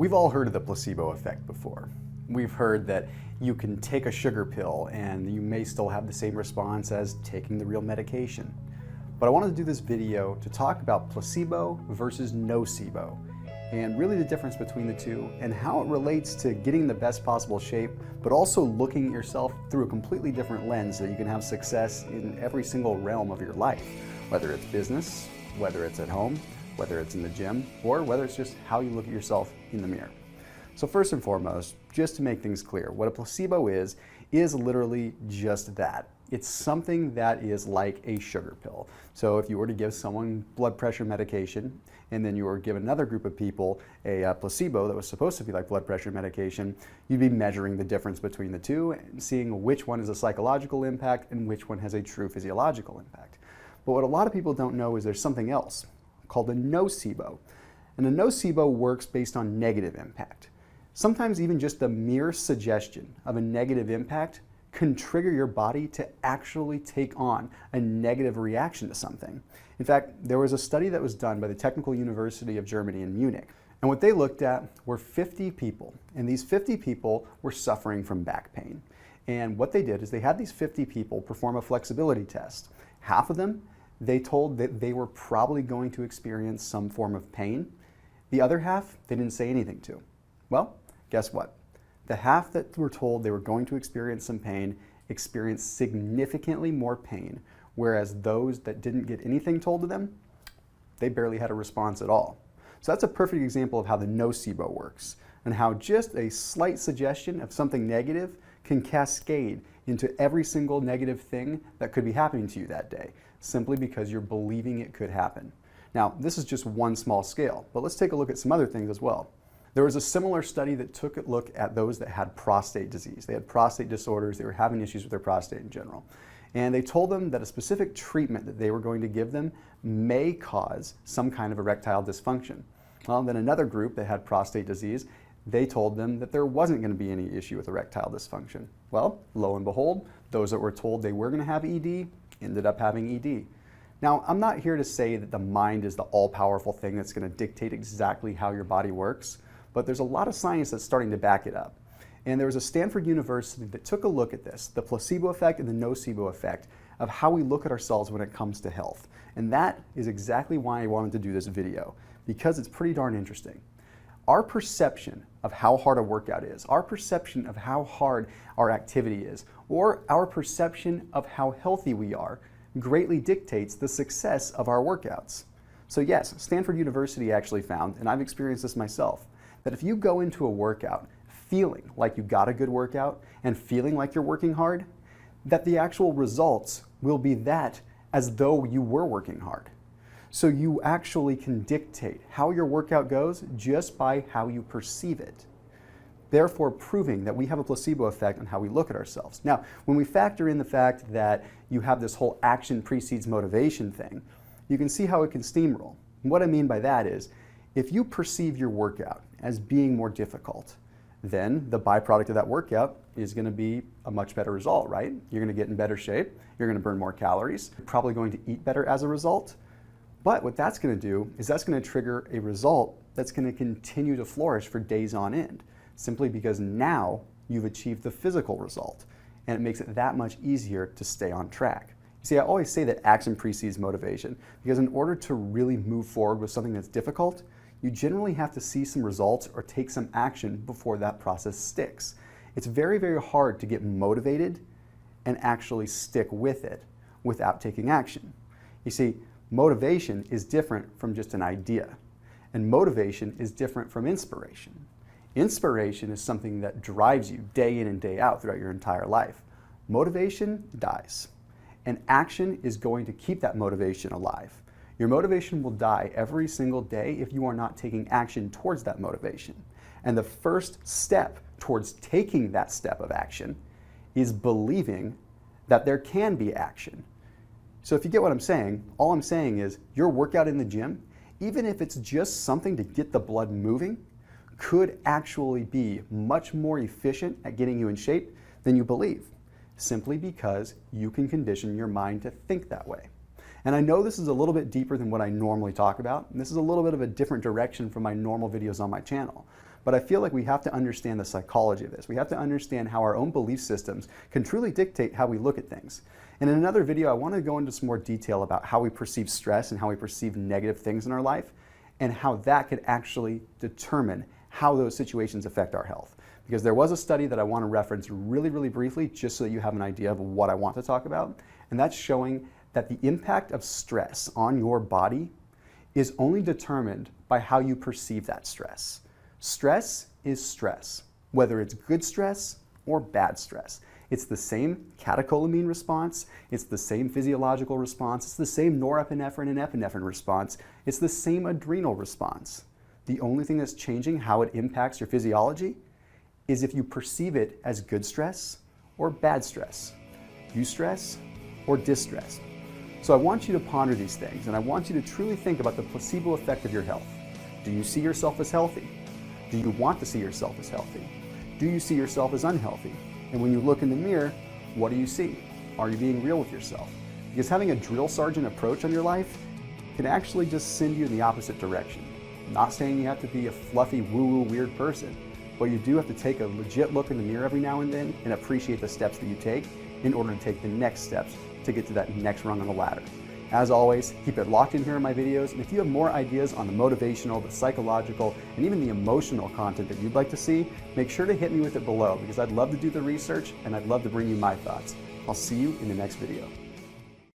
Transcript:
We've all heard of the placebo effect before. We've heard that you can take a sugar pill and you may still have the same response as taking the real medication. But I wanted to do this video to talk about placebo versus nocebo, and really the difference between the two and how it relates to getting the best possible shape, but also looking at yourself through a completely different lens so that you can have success in every single realm of your life, whether it's business, whether it's at home, whether it's in the gym, or whether it's just how you look at yourself in the mirror. So first and foremost, just to make things clear, what a placebo is literally just that. It's something that is like a sugar pill. So if you were to give someone blood pressure medication, and then you were to give another group of people a placebo that was supposed to be like blood pressure medication, you'd be measuring the difference between the two and seeing which one is a psychological impact and which one has a true physiological impact. But what a lot of people don't know is there's something else called a nocebo. And a nocebo works based on negative impact. Sometimes even just the mere suggestion of a negative impact can trigger your body to actually take on a negative reaction to something. In fact, there was a study that was done by the Technical University of Germany in Munich. And what they looked at were 50 people. And these 50 people were suffering from back pain. And what they did is they had these 50 people perform a flexibility test. Half of them, they told that they were probably going to experience some form of pain. The other half, they didn't say anything to. Well, guess what? The half that were told they were going to experience some pain experienced significantly more pain, whereas those that didn't get anything told to them, they barely had a response at all. So that's a perfect example of how the nocebo works, and how just a slight suggestion of something negative can cascade into every single negative thing that could be happening to you that day, simply because you're believing it could happen. Now, this is just one small scale, but let's take a look at some other things as well. There was a similar study that took a look at those that had prostate disease. They had prostate disorders, they were having issues with their prostate in general. And they told them that a specific treatment that they were going to give them may cause some kind of erectile dysfunction. Well, then another group that had prostate disease, they told them that there wasn't going to be any issue with erectile dysfunction. Well, lo and behold, those that were told they were going to have ED ended up having ED. Now, I'm not here to say that the mind is the all-powerful thing that's going to dictate exactly how your body works, but there's a lot of science that's starting to back it up. And there was a Stanford University that took a look at this, the placebo effect and the nocebo effect of how we look at ourselves when it comes to health. And that is exactly why I wanted to do this video, because it's pretty darn interesting. Our perception of how hard a workout is, our perception of how hard our activity is, or our perception of how healthy we are greatly dictates the success of our workouts. So yes, Stanford University actually found, and I've experienced this myself, that if you go into a workout feeling like you got a good workout and feeling like you're working hard, that the actual results will be that as though you were working hard. So you actually can dictate how your workout goes just by how you perceive it, therefore proving that we have a placebo effect on how we look at ourselves. Now, when we factor in the fact that you have this whole action precedes motivation thing, you can see how it can steamroll. And what I mean by that is, if you perceive your workout as being more difficult, then the byproduct of that workout is going to be a much better result, right? You're going to get in better shape, you're going to burn more calories, you're probably going to eat better as a result. But what that's going to do is that's going to trigger a result that's going to continue to flourish for days on end, simply because now you've achieved the physical result, and it makes it that much easier to stay on track. You see, I always say that action precedes motivation, because in order to really move forward with something that's difficult, you generally have to see some results or take some action before that process sticks. It's very, very hard to get motivated and actually stick with it without taking action. You see, motivation is different from just an idea, and motivation is different from inspiration. Inspiration is something that drives you day in and day out throughout your entire life. Motivation dies, and action is going to keep that motivation alive. Your motivation will die every single day if you are not taking action towards that motivation. And the first step towards taking that step of action is believing that there can be action. So if you get what I'm saying, all I'm saying is your workout in the gym, even if it's just something to get the blood moving, could actually be much more efficient at getting you in shape than you believe, simply because you can condition your mind to think that way. And I know this is a little bit deeper than what I normally talk about, and this is a little bit of a different direction from my normal videos on my channel. But I feel like we have to understand the psychology of this. We have to understand how our own belief systems can truly dictate how we look at things. And in another video, I want to go into some more detail about how we perceive stress and how we perceive negative things in our life, and how that could actually determine how those situations affect our health. Because there was a study that I want to reference really, really briefly, just so that you have an idea of what I want to talk about. And that's showing that the impact of stress on your body is only determined by how you perceive that stress. Stress is stress, whether it's good stress or bad stress. It's the same catecholamine response, it's the same physiological response, it's the same norepinephrine and epinephrine response, it's the same adrenal response. The only thing that's changing how it impacts your physiology is if you perceive it as good stress or bad stress, eustress or distress. So I want you to ponder these things, and I want you to truly think about the placebo effect of your health. Do you see yourself as healthy? Do you want to see yourself as healthy? Do you see yourself as unhealthy? And when you look in the mirror, what do you see? Are you being real with yourself? Because having a drill sergeant approach on your life can actually just send you in the opposite direction. I'm not saying you have to be a fluffy, woo-woo, weird person, but you do have to take a legit look in the mirror every now and then and appreciate the steps that you take in order to take the next steps to get to that next rung on the ladder. As always, keep it locked in here in my videos, and if you have more ideas on the motivational, the psychological, and even the emotional content that you'd like to see, make sure to hit me with it below, because I'd love to do the research and I'd love to bring you my thoughts. I'll see you in the next video.